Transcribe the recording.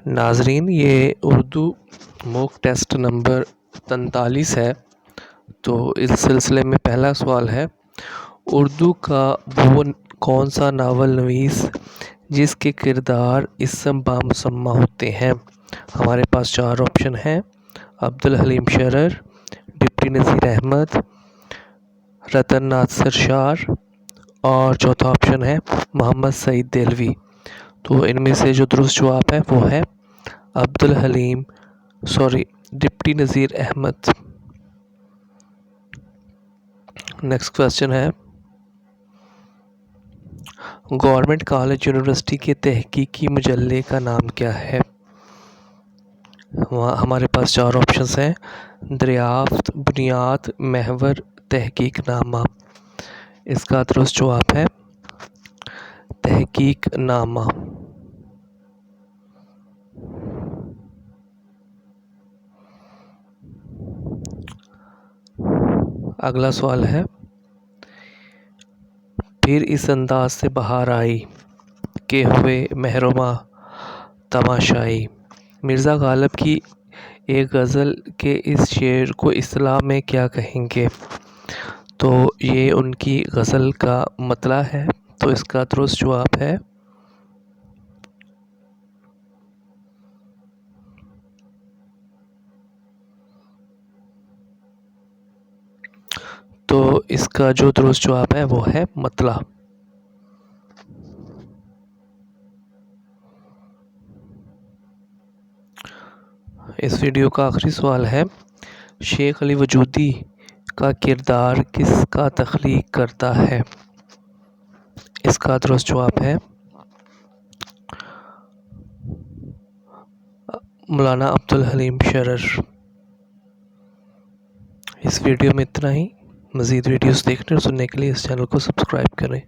ناظرین، یہ Urdu موک test number 43 ہے۔ تو اس سلسلے میں پہلا سوال ہے، اردو کا وہ کون سا ناول نویس جس کے کردار اسم بامسمہ ہوتے ہیں؟ ہمارے پاس 4 آپشن ہیں: عبدالحلیم شرر، ڈپٹی نذیر احمد، رتن ناتھ سرشار، اور چوتھا آپشن ہے محمد سعید دہلوی۔ تو ان میں سے جو درست جواب ہے وہ ہے deputy Nazir Ahmad. Next question ہے، گورنمنٹ کالج یونیورسٹی کے تحقیقی مجلے کا نام کیا ہے؟ ہمارے پاس 4 آپشنز ہیں: دریافت، بنیاد، محور، تحقیق نامہ۔ اس کا درست جواب ہے تحقیق نامہ۔ اگلا سوال ہے، پھر اس انداز سے بہار آئی کہ ہوئے مہرماں تماشائی۔ مرزا غالب کی ایک غزل کے اس شعر کو اصطلاح میں کیا کہیں گے؟ تو یہ ان کی غزل کا مطلع ہے۔ تو اس کا درست جواب ہے وہ ہے مطلع۔ اس ویڈیو کا آخری سوال ہے، شیخ علی وجودی کا کردار کس کا تخلیق کرتا ہے؟ اس کا درست جواب ہے مولانا عبدالحلیم شرر۔ اس ویڈیو میں اتنا ہی۔ مزید ویڈیوز دیکھنے اور سننے کے لیے اس چینل کو سبسکرائب کریں۔